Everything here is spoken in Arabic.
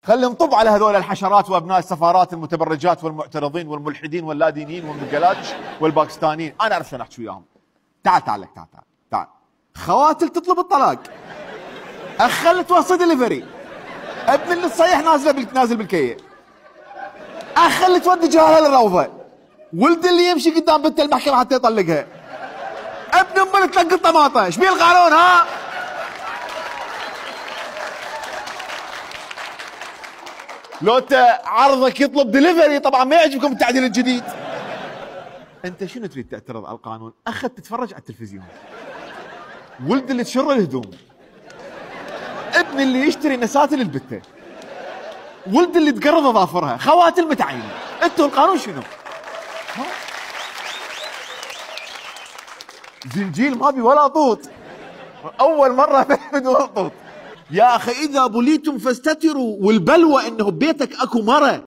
خلي نطب على هذول الحشرات وابناء السفارات المتبرجات والمعترضين والملحدين واللادينيين والبنجلاديش والباكستانيين. انا اعرف شلون احكي وياهم. تعال لك تعال. خواتل تطلب الطلاق، اخ توصي دليفري، ابن اللي تصيح نازل بالكيه، اخ اللي تودي جهالها للروضه، ولد اللي يمشي قدام بنت المحكمه حتى يطلقها، ابن ام اللي تلقى الطماطه. ايش بيه القانون ها؟ لو انت عرضك يطلب دليفري طبعا ما يعجبكم التعديل الجديد. انت شنو تريد تعترض على القانون؟ اخ تتفرج على التلفزيون، ولد اللي تشر الهدوم، ابن اللي يشتري نساتل البته، ولد اللي تقرض اظافرها، خواتل متعينه. انتوا القانون شنو؟ زنجيل ما بي ولا طوط، اول مره بدون طوط. يا اخي اذا بليتم فاستتروا، والبلوى انه ببيتك اكو مره